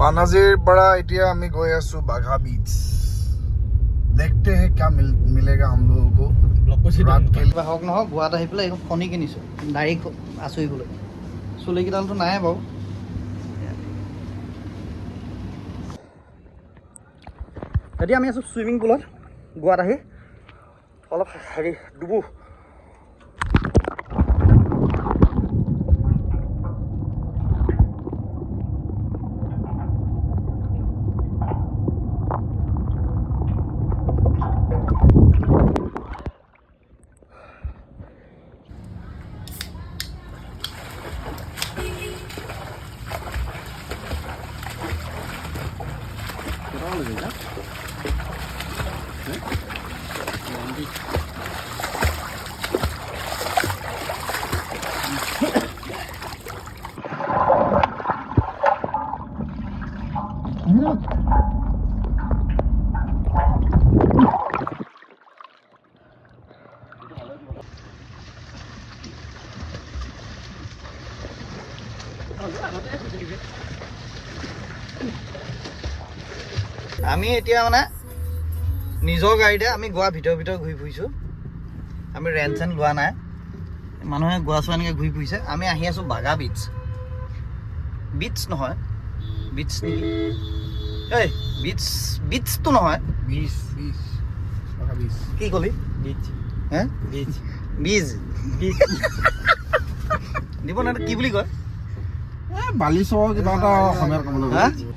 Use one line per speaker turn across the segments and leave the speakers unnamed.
পানাজিৰ পৰা এতিয়া আমি গৈ আছো বাঘা बीच। देखते हैं क्या मिलेगा हम लोगों को। रात के लिए
হওক নহওক গোৱাত আহি পেলাই এখন ফণী কিনিছোঁ দাড়ি আঁচৰিবলৈ। চুলিকেইডালটো নাই বাৰু। এতিয়া আমি আছোঁ চুইমিং পুলত গোৱাত আহি অলপ হেৰি ডুবো। আমি এতিয়া মানে নিজৰ গাড়ীতে আমি গোৱা ভিতৰ ঘূৰি ফুৰিছোঁ। আমি ৰেণ্ট চেণ্ট লোৱা নাই। মানুহে গোৱা চোৱা এনেকৈ ঘূৰি ফুৰিছে। আমি আহি আছোঁ বাঘা बीচ। बीच নহয় बीच নেকি? এই बीचটো নহয়। কি ক'লি? হে বীজ দিব নাই কি বুলি কয়?
বালিচৰ কিবা এটা অসমীয়াত ক'ব লাগিব।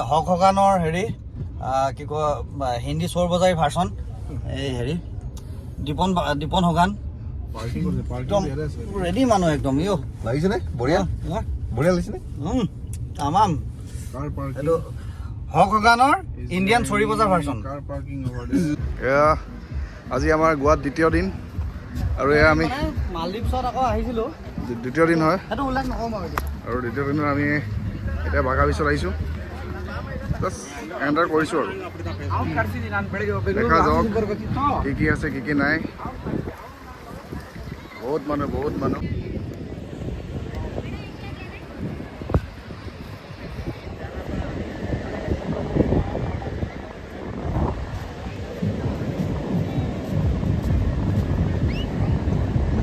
হক হগানৰ হেৰি কি কয় হিন্দী চোৰ বজাৰী ভাৰ্চন এই হেৰি দীপন হগান একদম ৰেডি মানুহ একদম। ইয়
লাগিছেনে? বঢ়িয়া বঢ়িয়া লাগিছেনে?
তামাম। এইটো হক হগানৰ ইণ্ডিয়ান চৰি বজাৰ ভাৰ্চন।
এয়া আজি আমাৰ গোৱাত দ্বিতীয় দিন আৰু এয়া আমি
মালদ্বীপছত আকৌ আহিছিলোঁ।
দ্বিতীয় দিন হয়
সেইটো উল্লেখ নকওঁ বাৰু এতিয়া।
আৰু দ্বিতীয় দিনত আমি এতিয়া বাঘা বিচত আহিছোঁ। জাষ্ট এণ্টাৰ কৰিছোঁ আৰু দেখা যাওক কি কি আছে কি কি নাই। বহুত মানুহ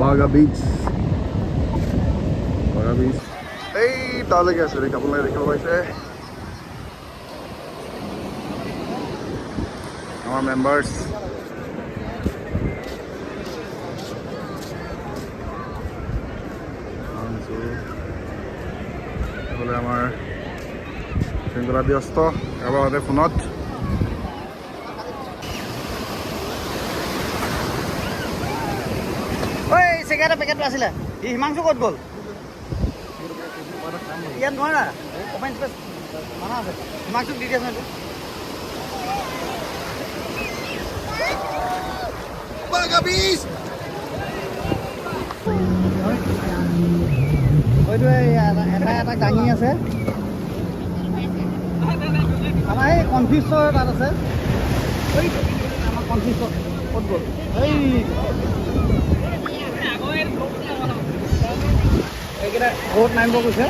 বাঘা बीच এই তালৈকে আছে আপোনালোকে দেখিব পাইছে আমাৰ মেম্বাৰ্ছ। এইফালে আমাৰ শৃংখলা ব্যস্ত কাৰোবাৰ হাতে ফোনত।
ঐ চিগাৰেটৰ পেকেটটো আছিলে ই হিমাংশু ক'ত গ'ল? ইয়াত নোৱাৰা অপেন স্পেচ মানা আছে। হিমাংশুক দি দিয়াচোন এইটো।
বাঘা बीच
হয়তো এটা দাঙি আছে আমাৰ এই কনফিউজৰ তাত আছে। আমাৰ কনফিউজত ক'ত গ'ল? এইকেইটা বহুত নামিব গৈছে।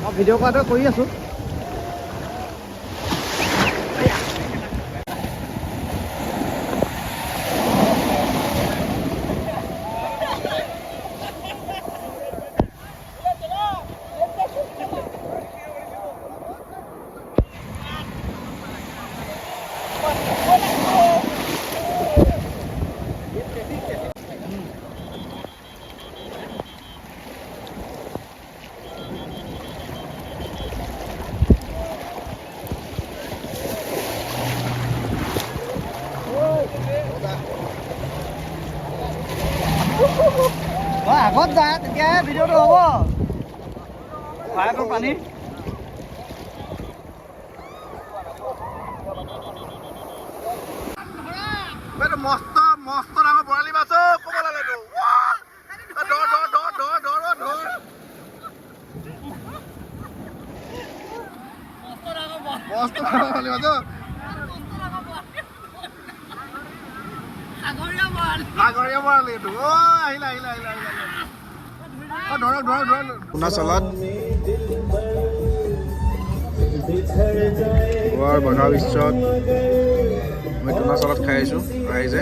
মই ভিডিঅ' কৰাটো কৰি আছোঁ। আগত যা তেতিয়াহে ভিডিঅ'টো হ'ব পায়কৰ পানী
মস্ত মস্ত ডাঙৰ বৰালি মাছ ক'ব লাগে মস্ত বৰালি মাছ সাগৰীয়া বৰালি এইটো আহিলা ধৰক অৰুণাচলত গোৱাৰ বাঘা বিশ্বত আমি অৰুণাচলত খাই আহিছোঁ ৰাইজে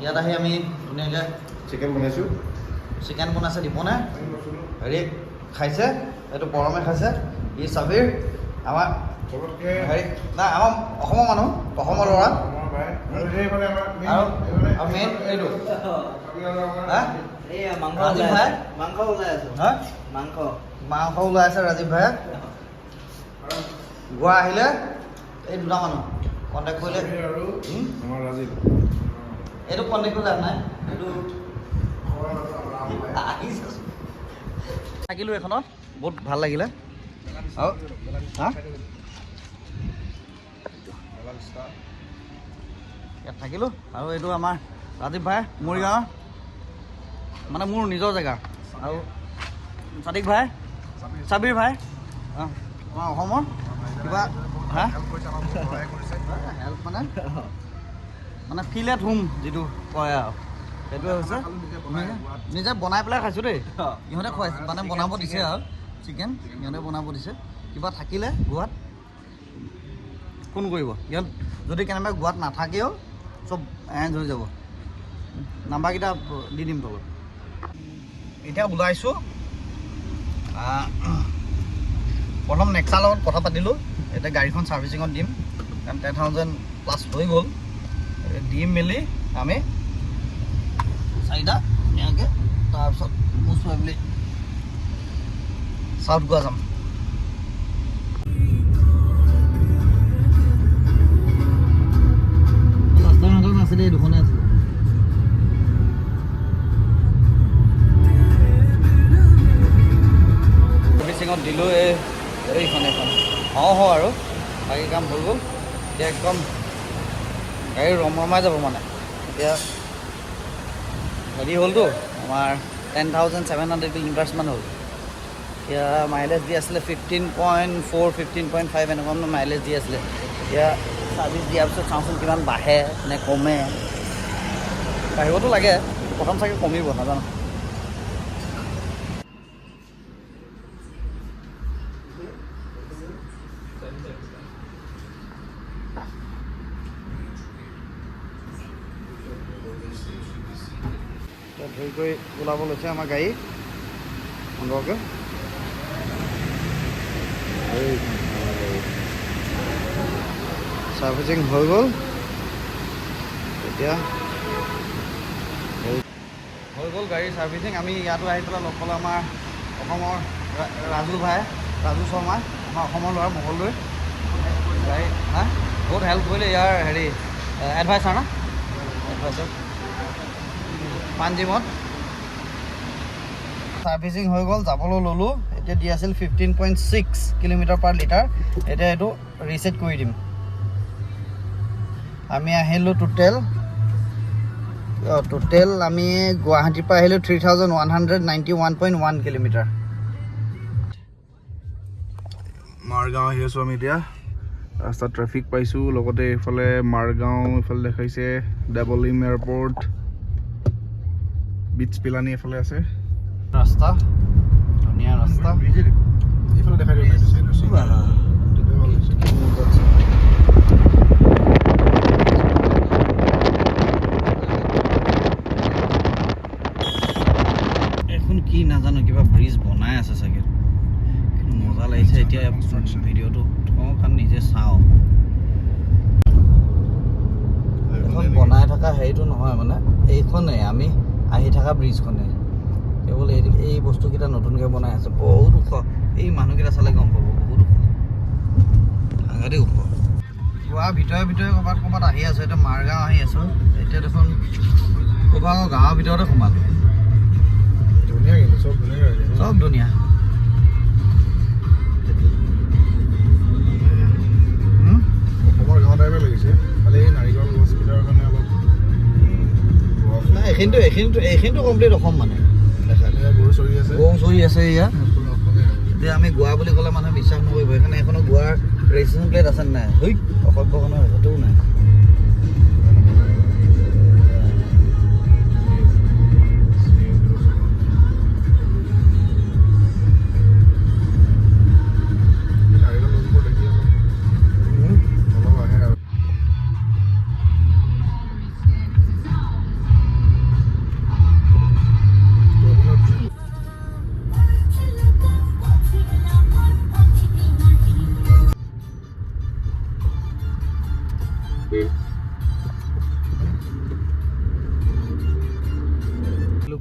ইয়াত আহি আমি ধুনীয়াকৈ
চিকেন বনাইছোঁ
চিকেন বনাইছে দীপনে হেৰি খাইছে এইটো পৰমে খাইছে ই চাবিৰ আমাৰ হেৰি নাই আমাৰ অসমৰ মানুহ অসমৰ ল'ৰা আৰু মেইন এইটো ৰাজীৱ ভাই মাংস ওলাই আছে ৰাজীৱ ভাই গোৱা আহিলে এই দুটা মানুহ কণ্টেক্ট কৰিলে এইটো কণ্টেক্ট কৰি লাভ নাই এইটো থাকিলোঁ এইখনত বহুত ভাল লাগিলে আৰু ইয়াত থাকিলোঁ আৰু এইটো আমাৰ ৰাজীৱ ভাই মৰিগাঁৱৰ মানে মোৰ নিজৰ জেগা আৰু চাদিক ভাই চাবিৰ ভাই আমাৰ অসমৰ কিবা হা হেল্প মানে ফিল এট হোম যিটো কয় আৰু সেইটোৱে হৈছে নিজে বনাই পেলাই খাইছোঁ দেই ইহঁতে খুৱাইছে মানে বনাব দিছে আৰু চিকেন ইহঁতে বনাব দিছে কিবা থাকিলে গোৱাত ফোন কৰিব ইহঁত যদি কেনেবাকৈ গোৱাত নাথাকেও চব এৰেঞ্জ হৈ যাব নাম্বাৰকেইটা দি দিম তলত এতিয়া ওলাইছোঁ প্ৰথম নেক্সাৰ লগত কথা পাতিলোঁ এতিয়া গাড়ীখন ছাৰ্ভিচিঙত দিম কাৰণ 10,000+ হৈ গ'ল দি মেলি আমি চাৰিটা ধুনীয়াকৈ তাৰপিছত মোচ ফেমিলি চাউথ গোৱা যাম ৰাস্তাৰ মাজত আছে দেই দুখনে আছে ছাৰ্ভিচিঙত দিলোঁ এইখন আৰু বাকী কাম হৈ গ'ল এতিয়া একদম গাড়ী ৰমাই যাব মানে এতিয়া হেৰি হ'লতো আমাৰ 10,700 কিলোমিটাৰ্ছমান হ'ল এতিয়া মাইলেজ দি আছিলে 15.4 15.5 এনেকুৱা মাইলেজ দি আছিলে এতিয়া ছাৰ্ভিচ দিয়াৰ পিছত চাওঁচোন কিমান বাঢ়ে নে কমে বাঢ়িবতো লাগে প্ৰথম চাগে কমিব নাজানো ধৰি কৰি ওলাব লৈছে আমাৰ গাড়ী সুন্দৰকৈ ছাৰ্ভিচিং হৈ গ'ল এতিয়া হৈ গ'ল গাড়ী ছাৰ্ভিচিং আমি ইয়াতো আহি পেলাই লগ পালোঁ আমাৰ অসমৰ ৰাজু শৰ্মা আমাৰ অসমৰ ল'ৰা মঙলদৈ গাড়ী হা বহুত হেল্প কৰিলে ইয়াৰ হেৰি এডভাইচাৰ না এডভাইচাৰ পাঞ্জিমত ছাৰ্ভিচিং হৈ গ'ল যাবলৈ ল'লোঁ এতিয়া দি আছিল 15.6 কিলোমিটাৰ পাৰ লিটাৰ এতিয়া এইটো ৰিছেট কৰি দিম আমি আহিলোঁ টোটেল আমি গুৱাহাটীৰ পৰা আহিলোঁ 3,191.1 কিলোমিটাৰ
মাৰগাঁও আহি আছোঁ আমি এতিয়া ৰাস্তাত ট্ৰেফিক পাইছোঁ লগতে এইফালে মাৰগাঁও এইফালে দেখাইছে ডাবলিম এয়াৰপৰ্ট বিটছ পিলানি এইফালে আছে
ৰাস্তা ধুনীয়া ৰাস্তা
এইফালে দেখাই দিওঁ
এখন কি নাজানো কিবা ব্ৰিজ বনাই আছে চাগে কিন্তু মজা লাগিছে এতিয়া ভিডিঅ'টো থওঁ কাৰণ নিজে চাওঁ এখন বনাই থকা হেৰিটো নহয় মানে এইখনেই আমি আহি থকা ব্ৰিজখনেই কেৱল এই বস্তুকেইটা নতুনকৈ বনাই আছে বহুত ওখ এই মানুহকেইটা চালে গম পাব বহুত ওখ সাংঘাতিক ওখ গোৱা ভিতৰে ভিতৰে ক'ৰবাত আহি আছোঁ এতিয়া মাৰগাঁও আহি আছোঁ এতিয়া দেখোন ক'ৰবাত গাঁৱৰ ভিতৰতে সোমালোঁ
ধুনীয়া কিন্তু চব ধুনীয়া
চব ধুনীয়া
অসমৰ গাঁও টাইপে লাগিছে খালি এই নাৰিকল গছকেইটাৰ কাৰণে অলপ
নাই এইখিনিতো কমপ্লিট অসম মানে
গৰু চৰি আছে
গৰু চৰি আছে ইয়াত
অসমীয়া
এতিয়া আমি গোৱা বুলি ক'লে মানুহে বিশ্বাস নকৰিব সেইকাৰণে এখনো গোৱাৰ ৰেজিষ্ট্ৰেশ্যন প্লেট আছে নাই হৈ অসভ্যখনৰ সেইটোও নাই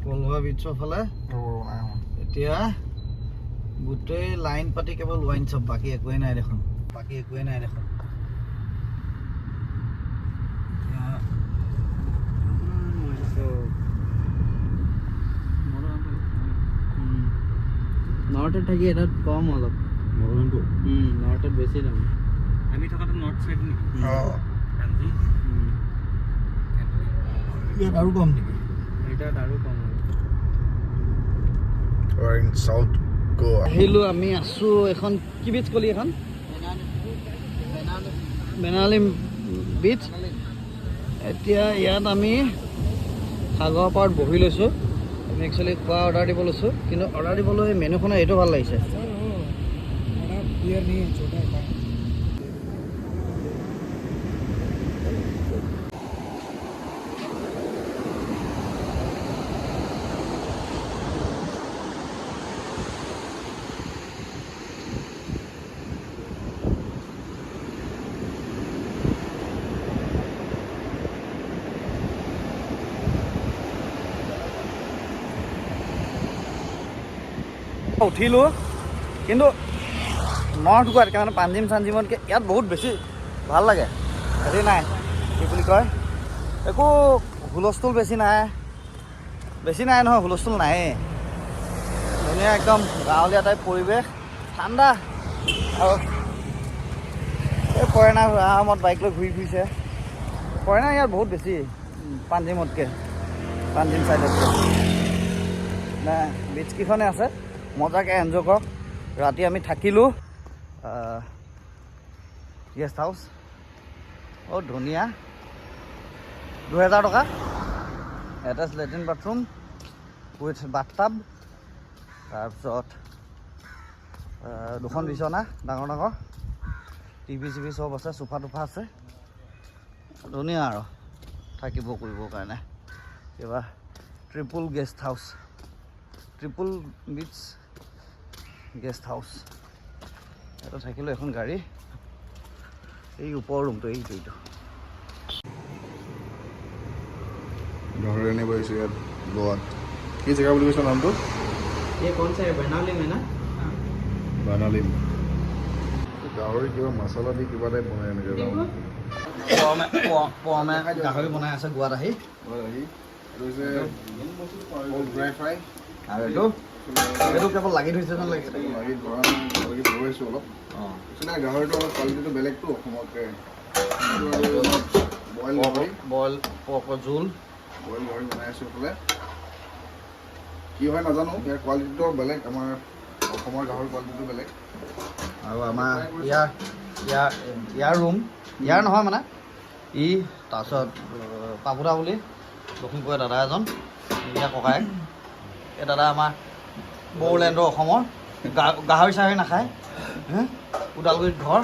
কলৱা বিচৰ ফালে এতিয়া গোটেই লাইন পাতি কেৱল ৱাইন শ্বপ বাকী একোৱেই নাই দেখোন নৰ্থত থাকি এটাত কম অলপ নৰ্থত বেছি দাম আমি থকাটো নৰ্থ চাইড নেকি ইয়াত আৰু কম নেকি এটাত আৰু কম
চাউথ গোৱা
আহিলোঁ আমি আছোঁ এখন কি বিচ কলি এখন বেনালী বিচ এতিয়া ইয়াত আমি সাগৰ পাৰত বহি লৈছোঁ আমি একচুৱেলি খোৱা অৰ্ডাৰ দিব লৈছোঁ কিন্তু অৰ্ডাৰ দিবলৈ মেনুখনৰ এইটো ভাল লাগিছে উঠিলোঁ কিন্তু নৰ্থ গোৱাত কাৰণে পাঞ্জিম চাঞ্জিমতকৈ ইয়াত বহুত বেছি ভাল লাগে হেৰি নাই কি বুলি কয় একো হুলস্থুল বেছি নাই নহয় হুলস্থুল নায়েই ধুনীয়া একদম গাঁৱলীয়া টাইপ পৰিৱেশ ঠাণ্ডা আৰু এই ফৰেনাৰ আৰামত বাইক লৈ ঘূৰি ফুৰিছে ফৰেনাৰ ইয়াত বহুত বেছি পাঞ্জিমতকৈ পাঞ্জিম চাইডতকৈ নাই বিচকেইখনে আছে মজাকৈ এনজয় কৰক ৰাতি আমি থাকিলোঁ গেষ্ট হাউচ বহুত ধুনীয়া 2000 টকা attach latrine bathroom with bathtub তাৰপিছত দুখন বিচনা ডাঙৰ টিভি চিভি চব আছে চোফা টোফা আছে ধুনীয়া আৰু থাকিব কৰিবৰ কাৰণে কিবা ট্ৰিপুল গেষ্ট হাউচ ট্ৰিপুল বিচ গেষ্ট হাউচ এটা থাকিলোঁ এখন গাড়ী এই ওপৰৰ ৰুমটো এইটো
গাহৰি আনিব আহিছোঁ ইয়াত গোৱাত কি জেগা বুলি কৈছে নামটো
ये कौन सा है बनालिम है ना
বানালিম গাহৰি কিবা মছলা দি কিবা টাইপ বনাই এনেকৈ
গাহৰি বনাই আছে গোৱাত আহি
এইটো হৈছে ড্ৰাই ফ্ৰাই
আৰু এইটো কেৱল লাগি ধৰিছে যেন লাগিছে
লাগি ধৰা লাগি ধৰিছোঁ অলপ একচুৱেলি গাহৰিটো অলপ কোৱালিটিটো বেলেগটো অসমতকৈ বইল গাহৰি
বইল পৰ্কৰ জোল
বইল গাহৰি বনাই আছোঁ এইফালে কি হয় নাজানো ইয়াৰ কোৱালিটিটো বেলেগ আমাৰ অসমৰ গাহৰি কোৱালিটিটো বেলেগ
আৰু আমাৰ ইয়াৰ ৰুম ইয়াৰ নহয় মানে ই তাৰপিছত পাপুদা বুলি লখিমপুৰৰ দাদা এজন ইয়াৰ ককায়েক এই দাদা আমাৰ বড়োলেণ্ডৰ অসমৰ গাহৰি চাহৰি নাখায় ওদালগুৰিত ঘৰ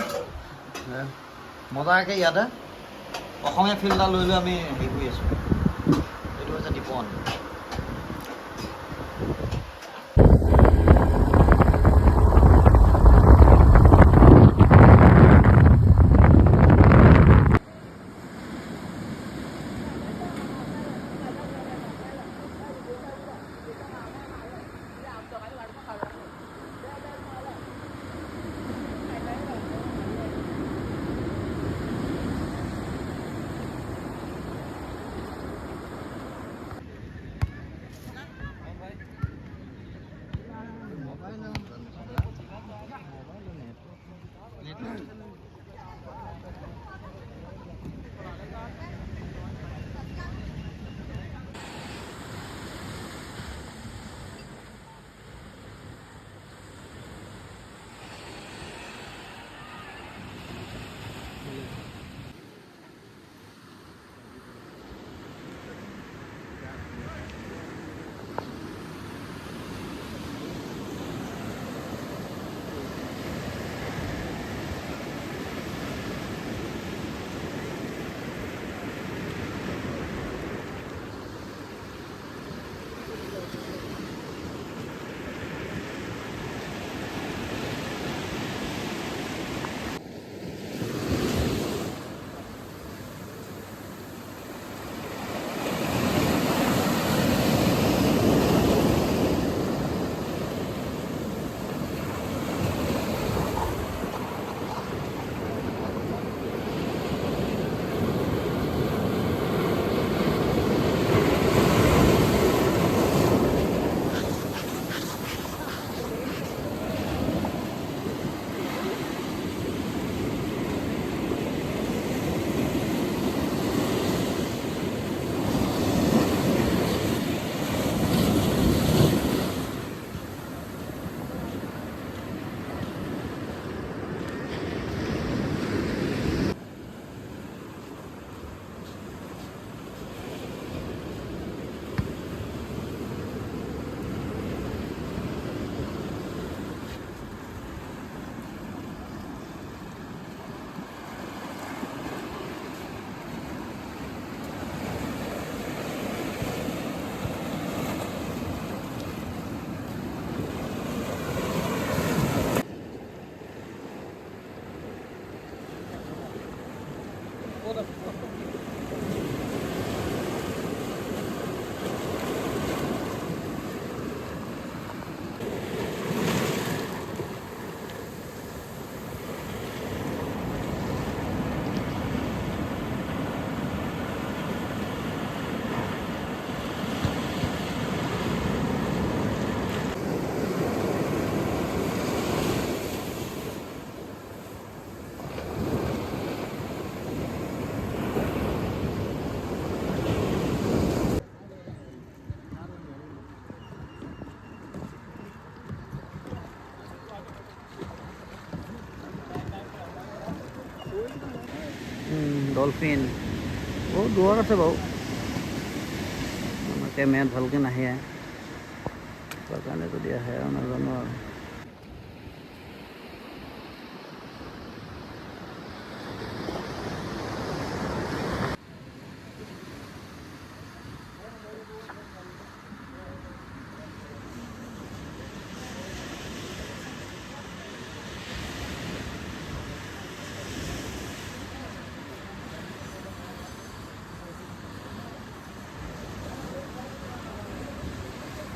মজাকৈ ইয়াতে অসমীয়া ফিল্ড এটা লৈ আমি হেৰি কৰি আছোঁ এইটো হৈছে দীপন ডলফিন বহুত দূৰত আছে বাৰু আমাৰ কেমেৰাত ভালকৈ নাহে তাৰ কাৰণে যদি আহে আৰু নাজানো আৰু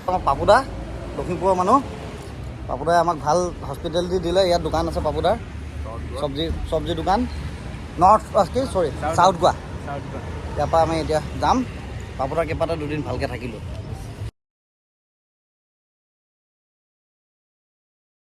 আমাৰ পাপুদা লখিমপুৰৰ মানুহ পাপুদাই আমাক ভাল হস্পিটেলিটি দিলে ইয়াত দোকান আছে পাপুদাৰ চব্জি দোকান নৰ্থ কি চৰি চাউথ গোৱা ইয়াৰ পৰা আমি এতিয়া যাম পাপুদাৰ কেইবাটা দুদিন ভালকৈ থাকিলোঁ